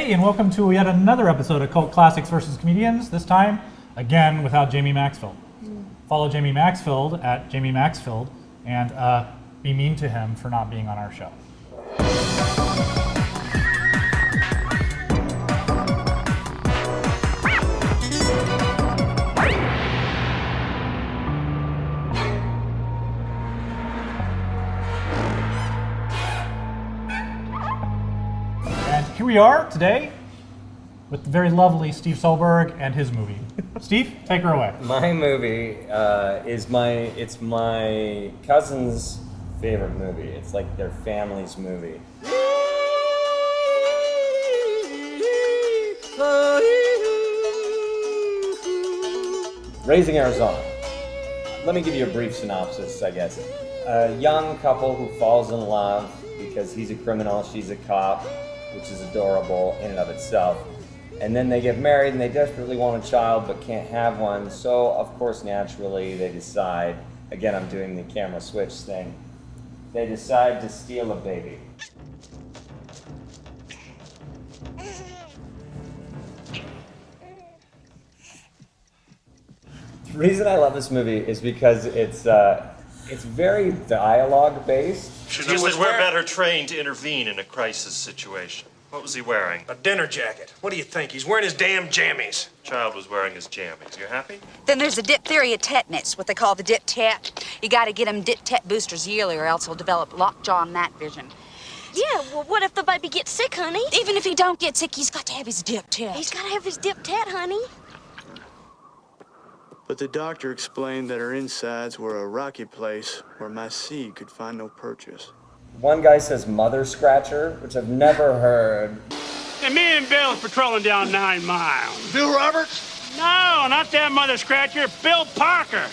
Hey, and welcome to yet another episode of Cult Classics vs. Comedians, this time, again, without Jamie Maxfield. Follow Jamie Maxfield at Jamie Maxfield and be mean to him for not being on our show. Here we are today with the very lovely Steve Soelberg and his movie. Steve, take her away. My movie it's my cousin's favorite movie. It's like their family's movie. Raising Arizona. Let me give you a brief synopsis, I guess. A young couple who falls in love because he's a criminal, she's a cop, which is adorable in and of itself. And then they get married and they desperately want a child but can't have one. So, of course, naturally, they decide, again, I'm doing the camera switch thing, they decide to steal a baby. The reason I love this movie is because it's very dialogue based. We're better trained to intervene in a crisis situation. What was he wearing? A dinner jacket. What do you think? He's wearing his damn jammies. Child was wearing his jammies. You happy? Then there's the diphtheria tetanus, what they call the dip tet. You gotta get him dip tet boosters yearly or else he'll develop lockjaw night vision. Yeah, well, what if the baby gets sick, honey? Even if he don't get sick, he's got to have his dip tet. He's gotta have his dip tet, honey. But the doctor explained that her insides were a rocky place where my seed could find no purchase. One guy says mother scratcher, which I've never heard. And me and Bill is patrolling down 9 Mile. Bill Roberts? No, not that mother scratcher, Bill Parker.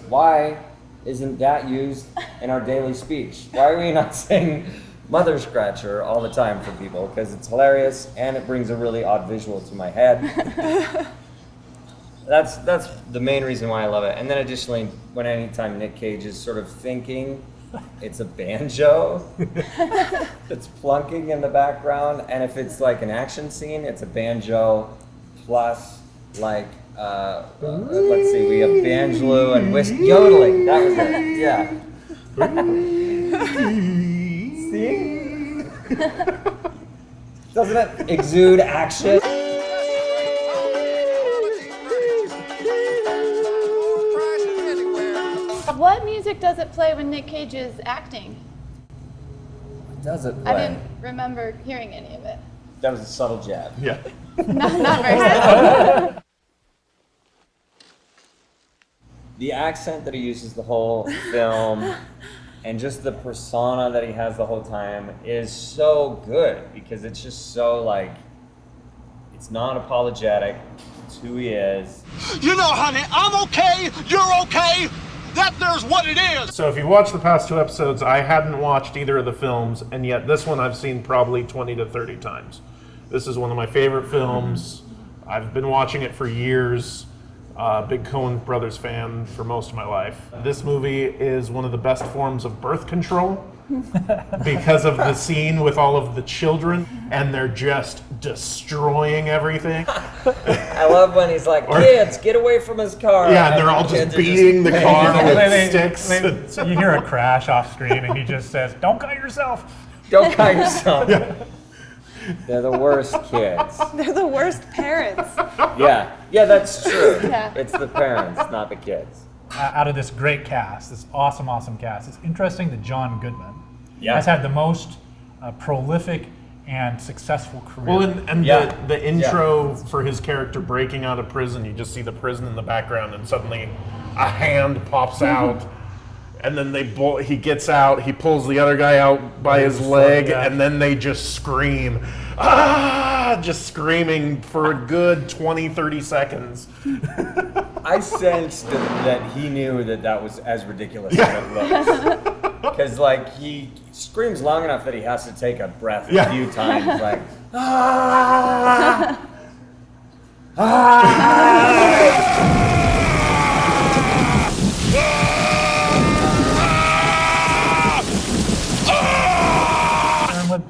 Why isn't that used in our daily speech? Why are we not saying mother scratcher all the time for people? Because it's hilarious and it brings a really odd visual to my head. That's the main reason why I love it. And then additionally, anytime Nick Cage is sort of thinking, it's a banjo that's plunking in the background. And if it's like an action scene, it's a banjo plus like, let's see, we have banjo and yodeling. That was it, yeah. See? Doesn't it exude action? What music does it play when Nick Cage is acting? Does it play? I didn't remember hearing any of it. That was a subtle jab. Yeah. Not very subtle. The accent that he uses the whole film and just the persona that he has the whole time is so good because it's just so like, it's not apologetic. It's who he is. You know, honey, I'm okay, you're okay. That there's what it is. So if you watched the past 2 episodes, I hadn't watched either of the films, and yet this one I've seen probably 20 to 30 times. This is one of my favorite films. I've been watching it for years. Big Coen Brothers fan for most of my life. This movie is one of the best forms of birth control because of the scene with all of the children, and they're just destroying everything. I love when he's like, kids, get away from his car. Yeah, and they're all just beating the car with sticks. So you hear a crash off screen and he just says, "Don't cut yourself." Don't cut yourself. Yeah. They're the worst kids. They're the worst parents. Yeah, that's true. Yeah. It's the parents, not the kids. Out of this great cast, this awesome cast, it's interesting that John Goodman Yeah. has had the most prolific and successful career. Well, and Yeah. the intro for his character breaking out of prison, you just see the prison in the background, and suddenly a hand pops out, and then he gets out, he pulls the other guy out by his leg, and then they just scream, just screaming for a good 20, 30 seconds. I sensed that he knew that was as ridiculous as it looks. Because, like, he screams long enough that he has to take a breath a few times, like,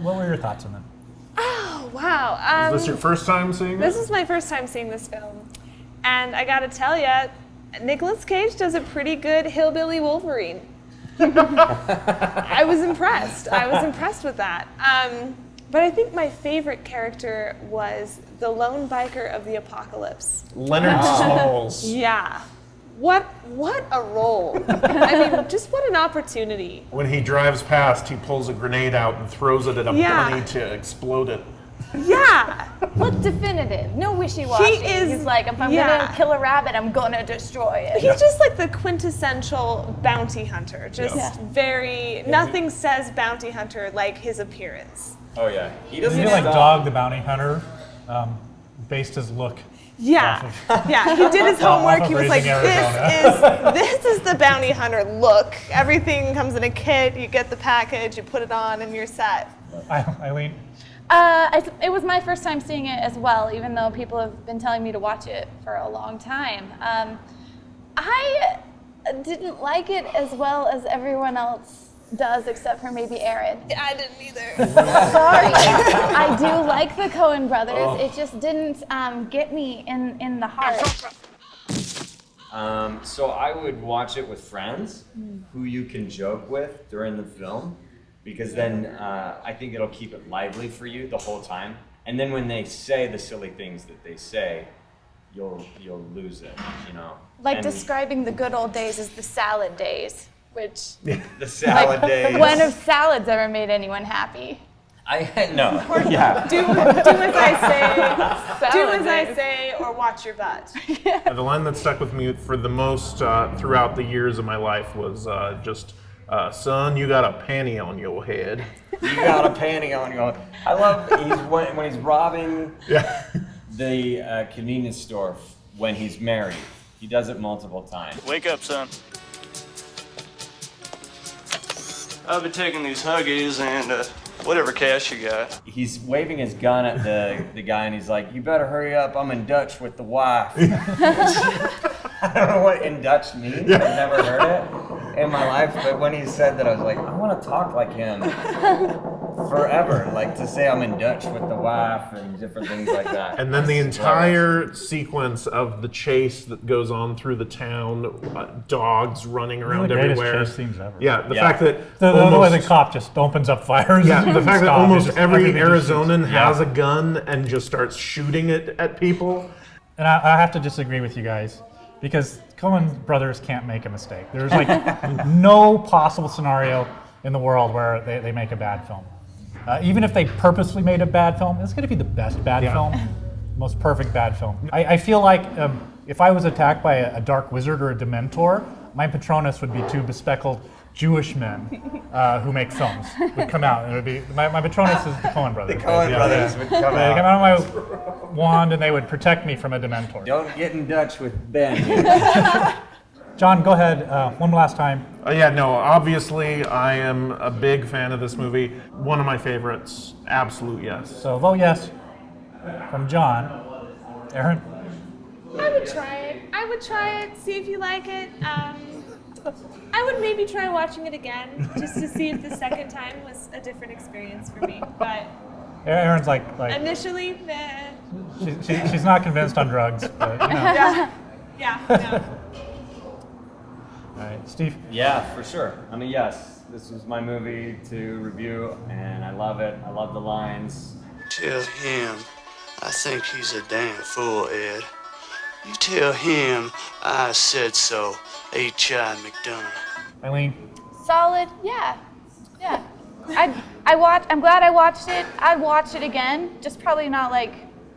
What were your thoughts on that? Oh, wow. Is this your first time seeing This it? is my first time seeing this film. And I gotta tell you, Nicolas Cage does a pretty good hillbilly Wolverine. I was impressed. I was impressed with that. But I think my favorite character was the lone biker of the apocalypse. Leonard Smalls. Yeah. What a role. I mean, just what an opportunity. When he drives past, he pulls a grenade out and throws it at a Yeah. bunny to explode it. Yeah. Look definitive. No wishy-washy. He is- He's like, if I'm yeah. gonna kill a rabbit, I'm gonna destroy it. He's just like the quintessential bounty hunter. Just Yeah. very, nothing says bounty hunter like his appearance. Oh yeah, he I doesn't feel like stop. Dog the Bounty Hunter based his look. Yeah, off of- yeah. He did his homework. off of He was like, Raizing, this is the bounty hunter look. Everything comes in a kit. You get the package, you put it on, and you're set. Eileen? It was my first time seeing it as well, even though people have been telling me to watch it for a long time. I didn't like it as well as everyone else does, except for maybe Erin. I didn't either. Sorry. I do like the Coen brothers. It just didn't get me in the heart. So I would watch it with friends who you can joke with during the film, because then I think it'll keep it lively for you the whole time. And then when they say the silly things that they say, you'll lose it, you know. Like And describing the good old days as the salad days, which the salad days. when have salads ever made anyone happy? No. Yeah. Do as I say. Do as I say, or watch your butt. The line that stuck with me for the most throughout the years of my life was just, son, you got a panty on your head. You got a panty on your. I love when he's robbing the convenience store when he's married. He does it multiple times. Wake up, son. I've been taking these Huggies and whatever cash you got. He's waving his gun at the guy, and he's like, "You better hurry up. I'm in Dutch with the wife." I don't know what in Dutch means. I've never heard it in my life, but when he said that, I was like, I want to talk like him forever. Like to say I'm in Dutch with the wife and different things like that. And then the entire sequence of the chase that goes on through the town, dogs running around the greatest everywhere. chase scenes ever. Yeah, the fact that The way almost, the cop just opens up fires. yeah, the fact that Stop, almost it's just every everything just shoots. Arizonan has Yeah. a gun and just starts shooting it at people. And I have to disagree with you guys, because Coen brothers can't make a mistake. There's like no possible scenario in the world where they make a bad film. Even if they purposely made a bad film, it's going to be the best bad film, most perfect bad film. I feel like if I was attacked by a dark wizard or a dementor, my Patronus would be two bespectacled Jewish men who make films would come out, and it would be my Patronus is the Coen brothers. The Coen brothers would come They out. come out of my wand and they would protect me from a dementor. Don't get in Dutch with Ben. John, go ahead one last time. Yeah, no, obviously I am a big fan of this movie. One of my favorites, absolute yes. So vote yes from John. Erin? I would try it. I would try it, see if you like it. I would maybe try watching it again, just to see if the second time was a different experience for me. But Erin's like initially, she's not convinced on drugs, but you know. yeah, no. All right, Steve. Yeah, for sure. I mean, yes, this was my movie to review, and I love it. I love the lines. Tell him I think he's a damn fool, Ed. You tell him I said so, H.I. McDonough. Eileen. Solid, yeah. I'm glad I watched it. I'd watch it again, just probably not like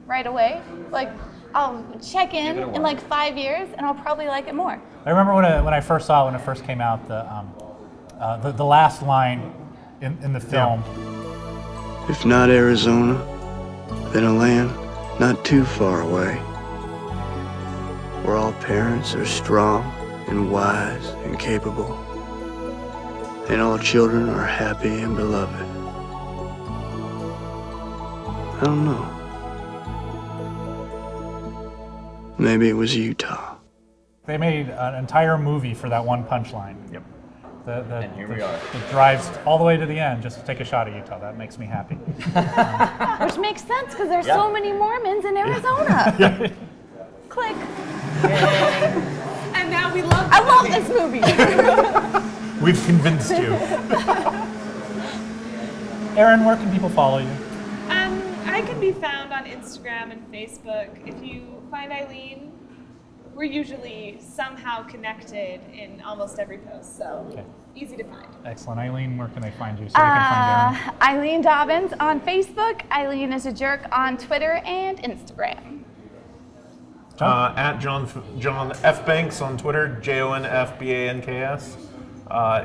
right away. Like I'll check in like 5 years, and I'll probably like it more. I remember when I first saw it when it first came out, the last line in the film. If not Arizona, then a land not too far away, where all parents are strong and wise and capable, and all children are happy and beloved. I don't know. Maybe it was Utah. They made an entire movie for that one punchline. Yep. And here we are. It drives all the way to the end just to take a shot of Utah. That makes me happy. Which makes sense because there's Yeah. so many Mormons in Arizona. Click. And now we love I love this movie. We've convinced you. Erin, where can people follow you? I can be found on Instagram and Facebook. If you find Eileen, we're usually somehow connected in almost every post, so easy to find. Excellent. Eileen, where can they find you so they can find Erin? Eileen Dobbins on Facebook. Eileen is a jerk on Twitter and Instagram. At Jon F. Banks on Twitter, JONFBANKS.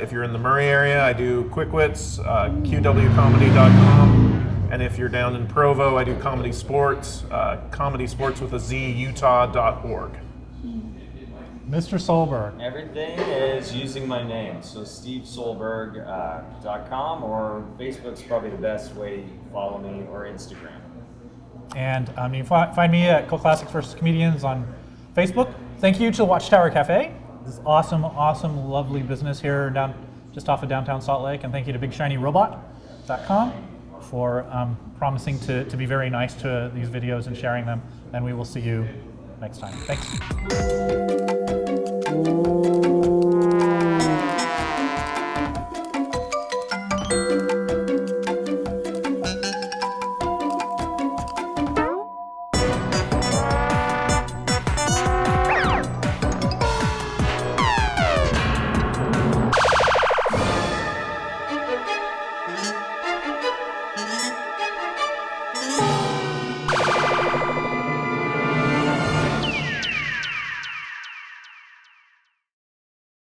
If you're in the Murray area, I do Quick Wits, QWComedy.com. And if you're down in Provo, I do Comedy Sports, Comedy Sports with a Z, Utah.org. Mr. Soelberg. Everything is using my name, so stevesoelberg.com or Facebook's probably the best way to follow me, or Instagram. And you can find me at Cult Classics vs. Comedians on Facebook. Thank you to the Watchtower Cafe. This is awesome, lovely business here just off of downtown Salt Lake. And thank you to BigShinyRobot.com for promising to be very nice to these videos and sharing them. And we will see you next time. Thanks.